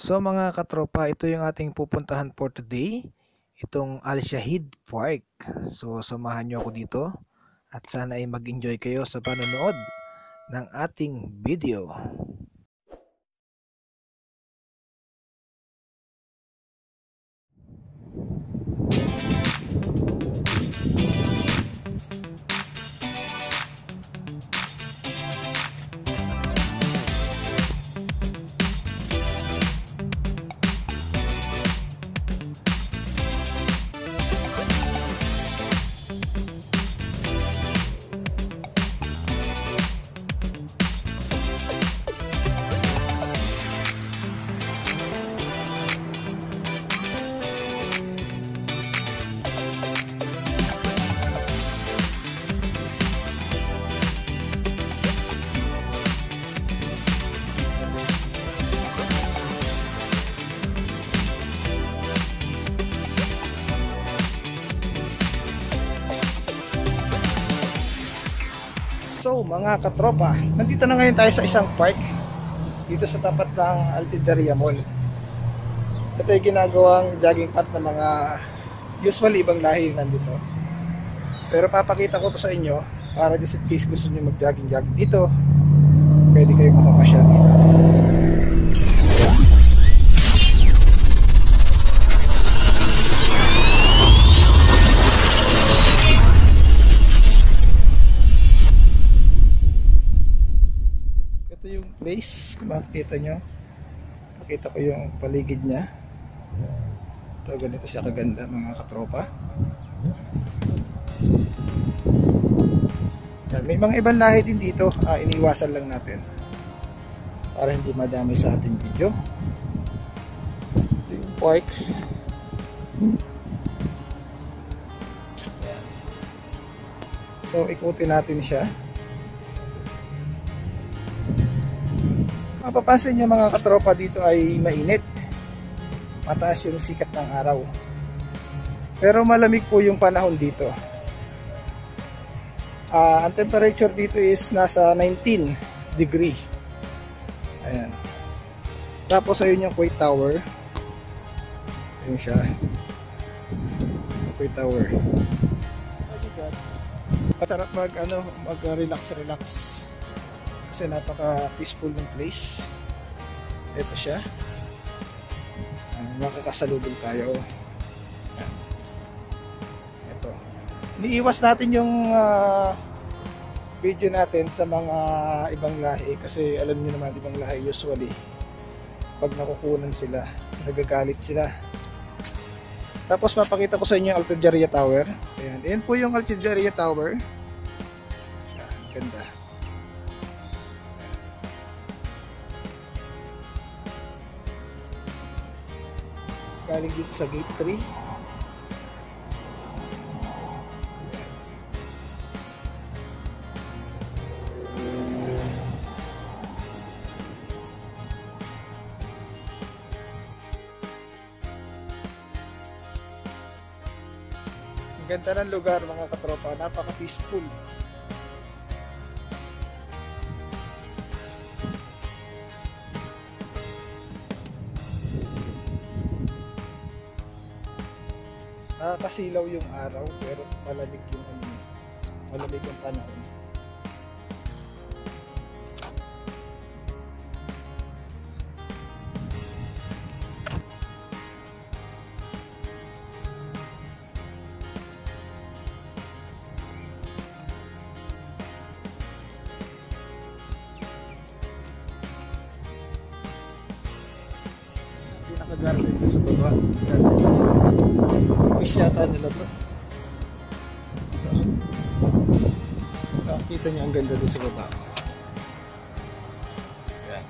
So mga katropa, ito yung ating pupuntahan for today, itong Al Shahid Park. So samahan nyo ako dito at sana ay mag-enjoy kayo sa panonood ng ating video. So mga katropa, nandito na ngayon tayo sa isang park dito sa tapat ng Altideria Mall. Ito yung ginagawang jogging path ng mga usually ibang lahi nandito. Pero papakita ko to sa inyo para just in case gusto nyo mag-jogging dito, pwede kayo makapasyal dito. Ito yung place, kung makikita nyo, makita ko yung paligid nya. Ito, ganito siya kaganda mga katropa. Yan, may mga ibang lahi din dito, iniiwasan lang natin para hindi madami sa ating video. Ito yung park. Yan. So ikutin natin siya. Mapapansin nyo mga katropa, dito ay mainit, mataas yung sikat ng araw, pero malamig po yung panahon dito. Ang temperature dito is nasa 19 degree. Ayan. Tapos ayun yung Kuwait Tower. Ayun siya, Kuwait Tower. Masarap mag-relax kasi napaka peaceful ng place. Ito siya, makakasalubong tayo. Ito, iniiwas natin yung video natin sa mga ibang lahi kasi alam niyo naman, ibang lahi usually pag nakukunan sila, nagagalit sila. Tapos mapakita ko sa inyo yung Altideria Tower. Ayan po yung Altideria Tower. Ganda. Galing dito sa gate 3. Ang ganda ng lugar mga katropa, napaka peaceful. Nakakasilaw yung araw pero malamig yung malamig yung panahon. Pinaka-garden ko sa baba. Fish yata nila to. Nakikita niyo ang ganda doon sa baba. Ayan.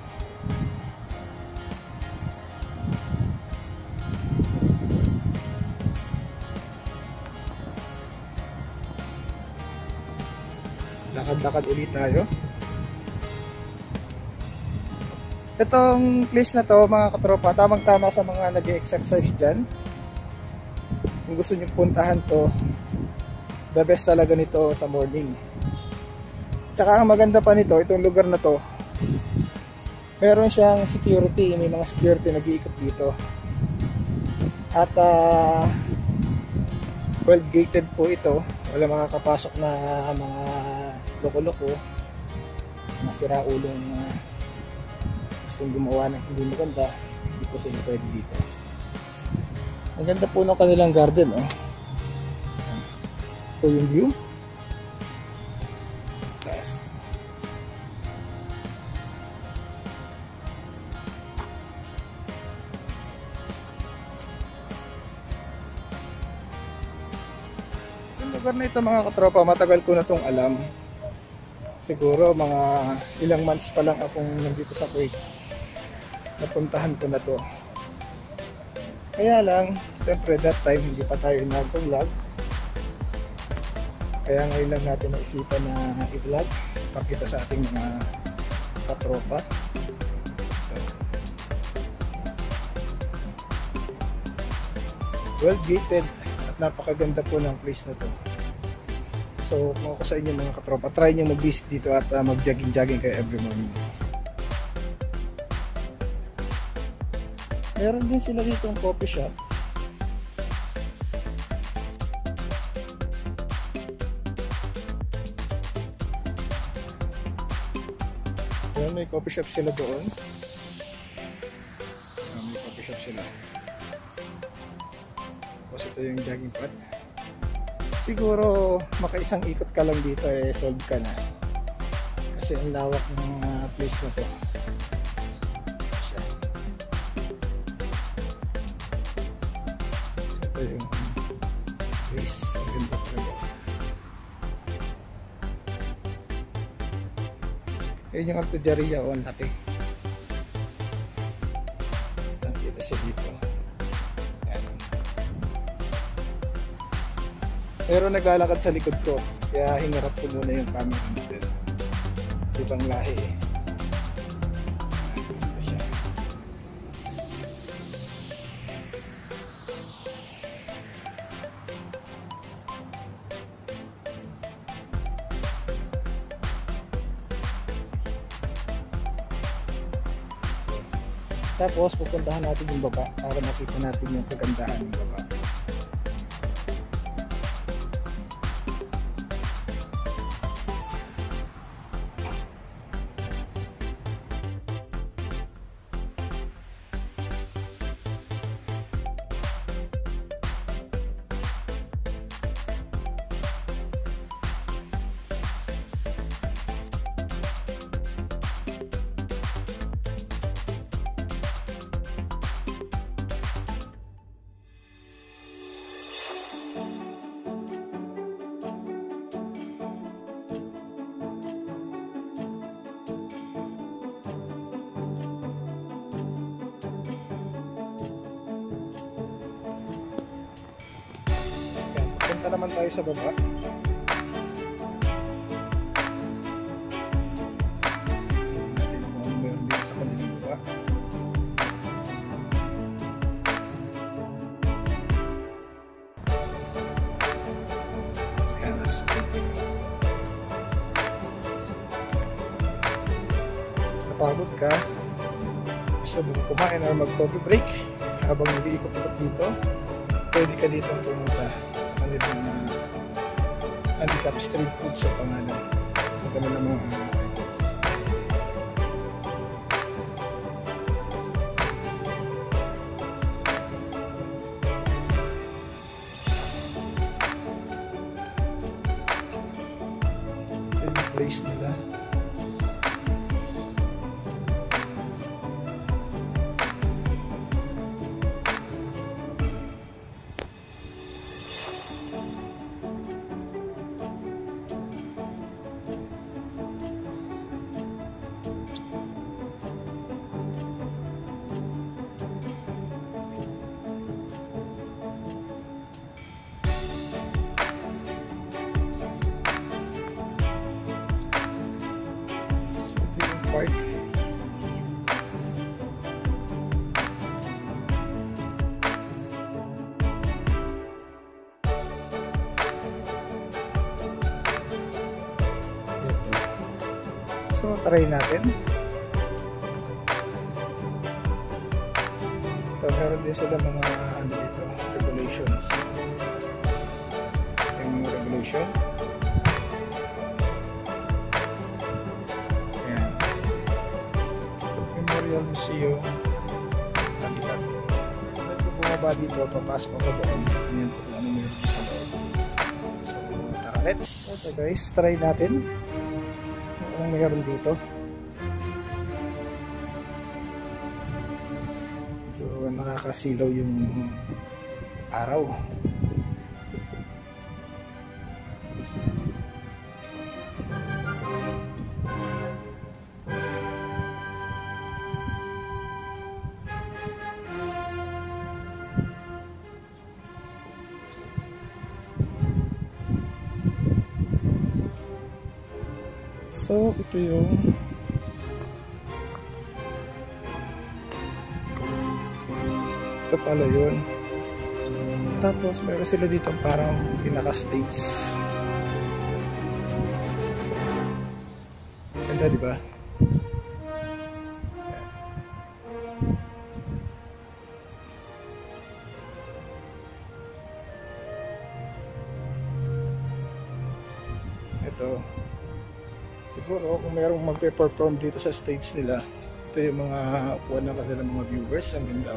Lakad-lakad ulit tayo. Itong place na to mga katropa, tamang-tama sa mga nag-exercise dyan. Kung gusto nyo puntahan to, the best talaga nito sa morning. Tsaka ang maganda pa nito, itong lugar na to, Meron siyang security, may mga security nag-iikot dito. At well gated po ito. Wala makakapasok na mga loko-loko, masira ulong gustong gumawa ng hindi maganda. Hindi po sila pwede dito. Ang ganda po ng kanilang garden, oh. Ito yung view. Taas. Yung lugar na ito mga katropa, matagal ko na itong alam. Siguro mga ilang months pa lang akong nandito sa Kuwait. Napuntahan ko na to. Kaya lang, siyempre that time hindi pa tayo nag-vlog. Kaya ngayon lang natin naisipan na i-vlog, pakita sa ating mga katropa. Well gated at napakaganda po ng place na to. So kung ako sa inyo mga katropa, try nyo mag-visit dito at mag-jogging kayo every morning. Meron din sila dito ang coffee shop. Ayan, may coffee shop sila doon. May coffee shop sila. Tapos ito yung jogging pad. Siguro makaisang ikot ka lang dito solve ka na. Kasi ang lawak ng place na to. Yung place, ang ganda talaga. Ayun yung Altujaria, ang laki. Nakita siya dito. Ayan. Pero naglalakad sa likod ko, kaya hinarap ko muna yung camera natin. Ibang lahi eh. Tapos pupuntahan natin yung baba para makita natin yung kagandahan ng baba. Punta naman tayo sa baba. Natin kung ano meron dito sa kanilang baba. Ayan, nasa baba. Napagod ka, gusto mo kumain or mag-coffee break habang nag-iikot-ikot dito, pwede ka dito pumunta sa kanilang handicap street food sa pangalan. Magkano na mga items. Ito yung place nila. Park. So, try natin. So, meron din sila mga ano dito, regulations. Yung regulation. Ayan. Memorial Museum. Habitat. Kung bumaba dito, papasok ako doon. Ayan po kung ano meron sa loob. So, tara, let's. So guys, try natin kung meron dito. Nakakasilaw yung araw. So, ito yung ito pala yun. Tapos meron sila dito parang pinaka-stage. Ganda, diba? Ito. Siguro kung mayroong magpe-perform dito sa stage nila, ito yung mga upuan ng kanilang mga viewers. Ang ganda.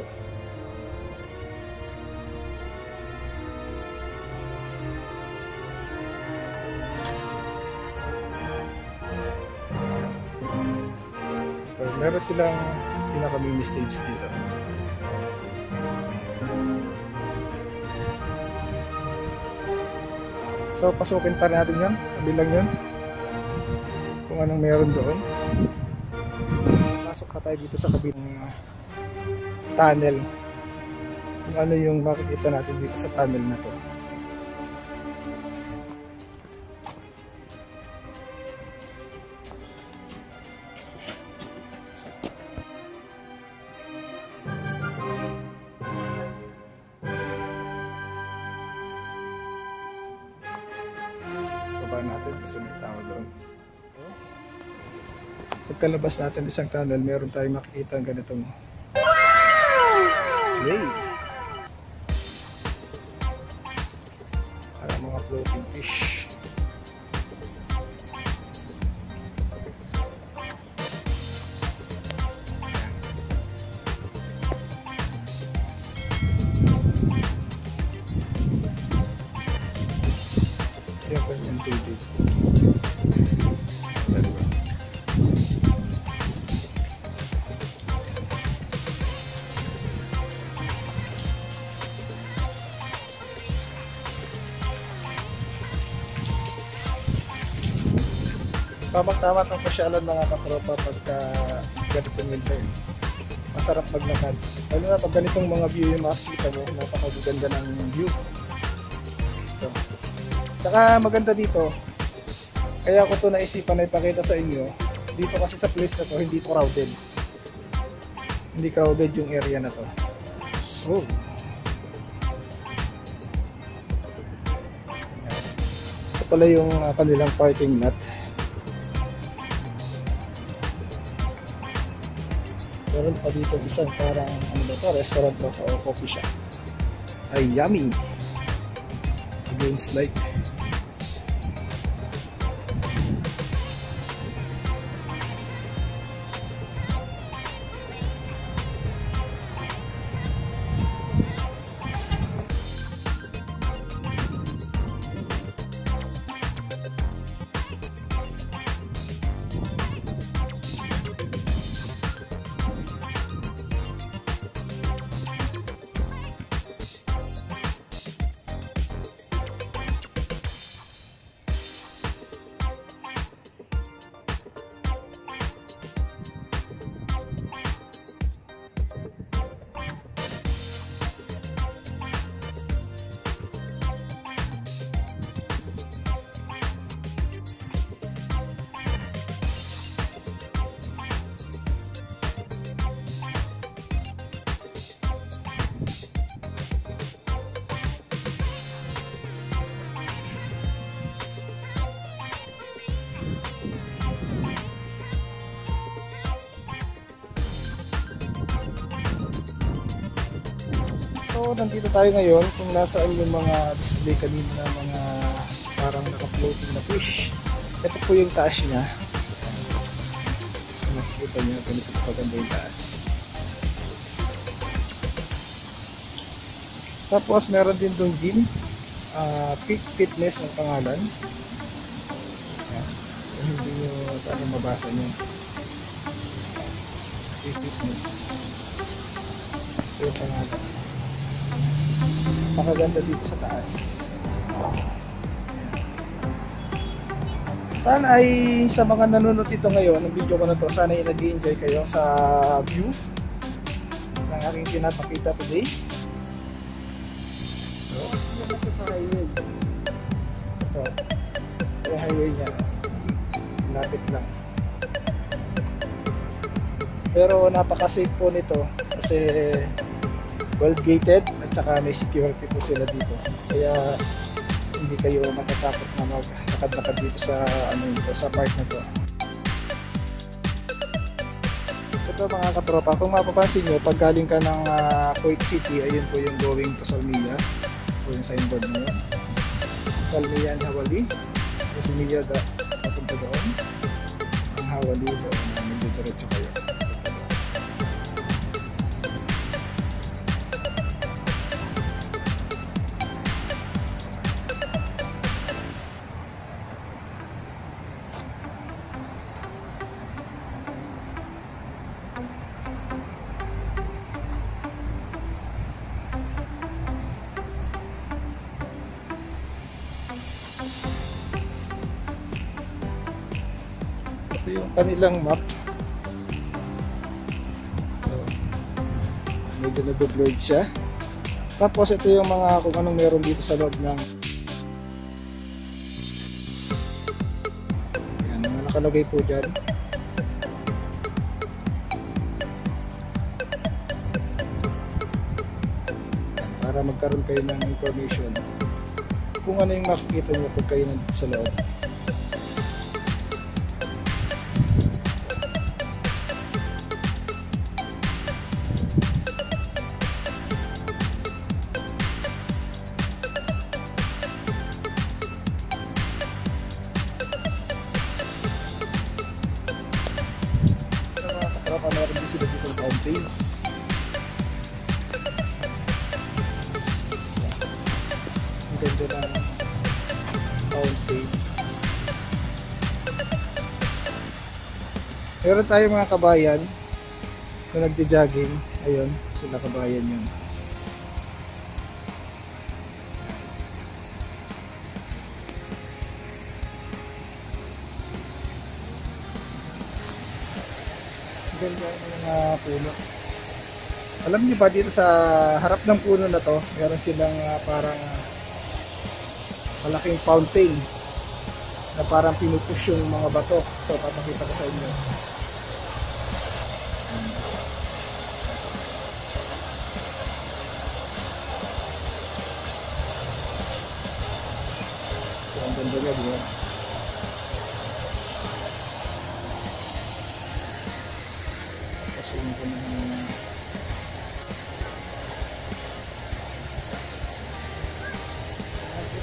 Meron silang pinaka-mini stage dito. So, pasukin pa natin yun. Kabilang yun. Kung anong meron doon. Pasok pa tayo dito sa kabilang tunnel. Kung ano yung makikita natin dito sa tunnel na to. Natin kasi may tao doon. Pagkalabas natin isang tunnel, meron tayong makikita ang ganitong display. Para mga floating fish. Yan po yung tubig. Tamang-tama itong pasyalan mga katropa pagka ganitong winter. Masarap maglakad. Lalo na pag ganitong mga view yung makikita mo, napakaganda ng view. So, saka maganda dito, kaya ko ito naisipan na ipakita sa inyo. Dito kasi sa place na to, hindi to crowded. Hindi crowded yung area na to. So, ito pala yung kanilang parking lot. Meron pa dito isang parang ano ba to, restaurant ba to o coffee shop. Ay, yummy! Against light. So, nandito tayo ngayon kung nasaan yung mga display kanina na mga parang naka-floating na fish. Ito po yung taas niya. Nakikita niyo, ganito paganda yung taas. Tapos, meron din doon gym. Peak Fitness ang pangalan. Ayan. Hindi nyo parang mabasa nyo. Peak Fitness. Ito yung pangalan. Pakaganda dito sa taas. Sana ay sa mga nanonood dito ngayon ng video ko na to, sana ay nag-enjoy kayo sa view ng aking pinapakita today. Ito sa highway. Ito. Yung highway niya. Lapit lang. Pero napaka-safe po nito kasi well gated at saka may security po sila dito. Kaya hindi kayo matatakot na maglakad-lakad dito sa sa park na to. Ito mga katropa, kung mapapansin nyo, pag galing ka ng Kuwait City, ayun po yung going to Salmiya. O yung signboard na yun. Salmiya and Hawali. Yung Salmiya papunta doon. Ang Hawali doon, nagdidiretso kayo. Ito yung kanilang map. So, medyo nag-blurred siya. Tapos ito yung mga kung anong meron dito sa loob ng yan, mga nakalagay po dyan. Para magkaroon kayo ng information kung ano yung makikita nyo pag kayo nandito sa loob. Meron din sila dito ng fountain. Ang ganda ng fountain. Meron tayo mga kabayan na nagja-jogging. Ayun, sila kabayan yun. Ganda ng mga puno. Alam niyo ba dito sa harap ng puno na to, meron silang parang malaking fountain na parang pinupush yung mga bato. So, papakita ko sa inyo. So, ang ganda niya diyan.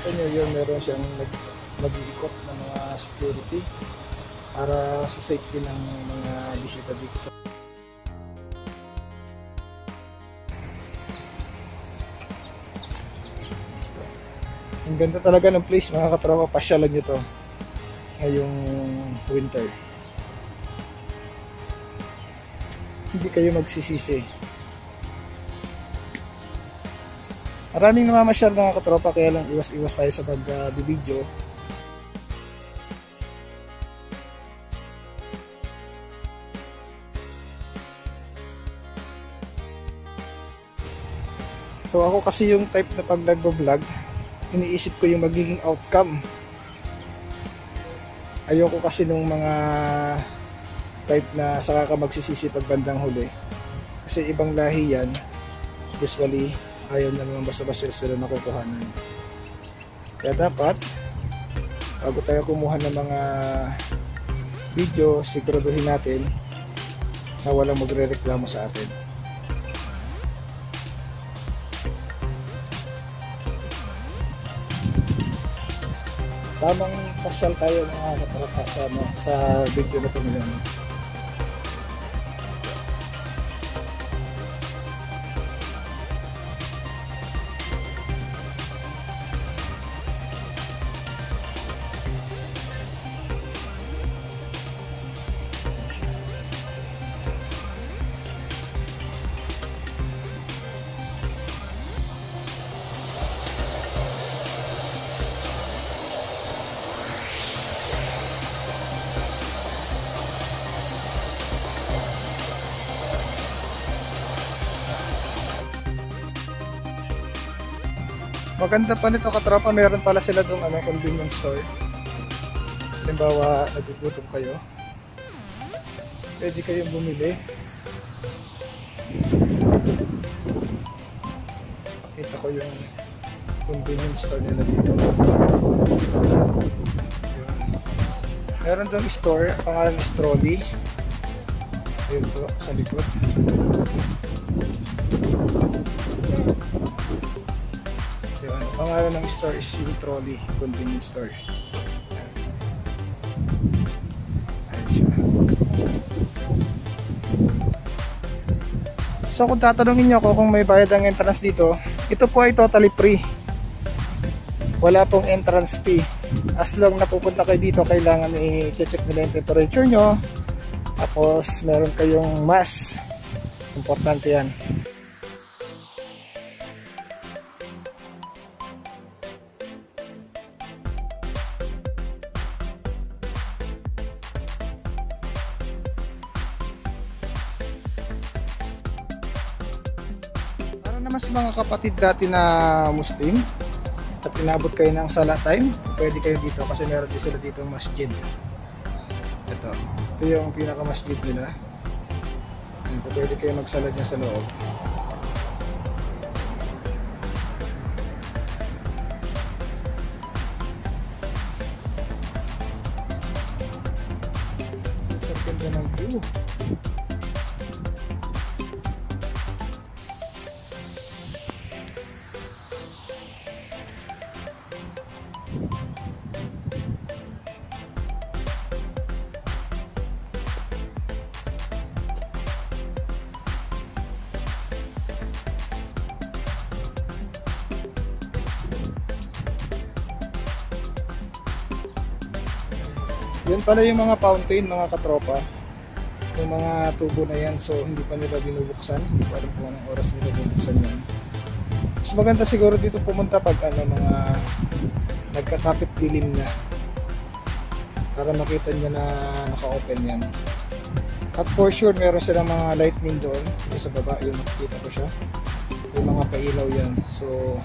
Ito nyo yun, meron siyang nag-iikot ng mga security para sa safety ng mga bisita dito sa ang ganda talaga ng place mga katropa, pasyalan nyo to ngayong winter, hindi kayo magsisisi. Maraming namamasyal mga katropa, kaya lang iwas-iwas tayo sa pag-video. So ako kasi yung type na pag nagbo-vlog, iniisip ko yung magiging outcome. Ayoko kasi nung mga type na saka ka magsisisi pag bandang huli. Kasi ibang lahi yan, usually ayaw na naman basta-basta sila nakukuhanan. Kaya dapat bago tayo kumuha ng mga video, siguraduhin natin na walang magre-reklamo sa atin. Tamang pasyal tayo mga katropa sa, ano, sa video na ito ngayon. Maganda pa nito katropa, meron pala sila dong ano, convenience store. Halimbawa, nagugutom kayo, pwede kayong bumili. Pakita ko yung convenience store nila dito. Yun. Meron dong store, pangalan is Trolley. Ayun po, sa likod. Pangalan ng store is yung Trolley convenience store. Ayun siya. So kung tatanungin niyo ako kung may bayad ang entrance dito, ito po ay totally free. Wala pong entrance fee. As long na pupunta kayo dito, kailangan i-check nila yung temperature nyo. Tapos meron kayong mask. Importante yan. Mas mga kapatid dati na Muslim at inabot kayo ng Salah time, pwede kayo dito kasi meron din sila dito masjid. Ito yung pinaka masjid nila. Pwede kayo magsalat niya sa loob. Sa ganda ng view. Yan pala yung mga fountain mga katropa. Yung mga tubo na yan, so hindi pa nila binubuksan. Hindi ko alam kung anong oras nila binubuksan yan. Mas maganda siguro dito pumunta pag ano, mga nagkakapit dilim na, para makita nyo na naka-open yan. At for sure meron silang mga lightning doon. Sa baba yun, nakikita ko siya. Yung mga pailaw yan. So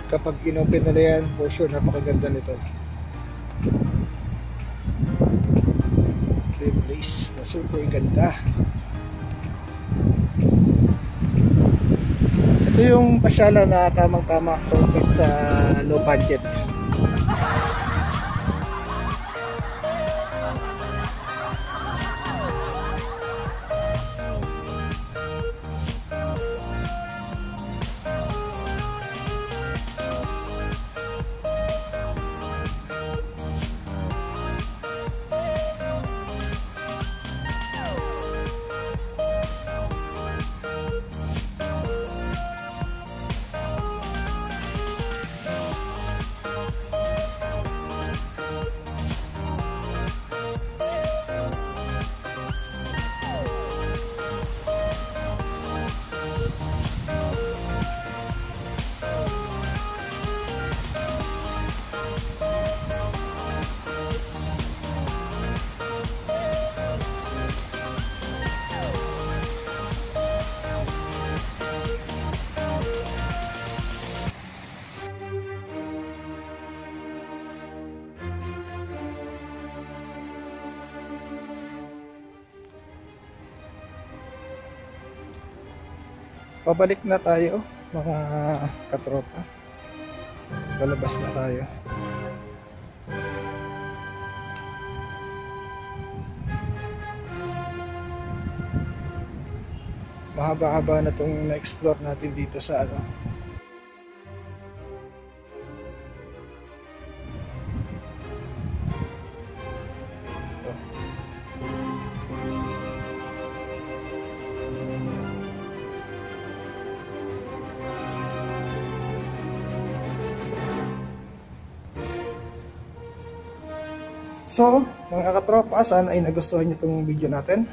kapag in-open nila yan, for sure napakaganda nito. Ito yung place na super ganda. Ito yung pasyala na tamang-tama, perfect sa low budget. Pabalik na tayo mga katropa. Palabas na tayo. Mahaba-haba na itong na-explore natin dito sa ano, So, mga katropa, sana ay nagustuhan nyo itong video natin.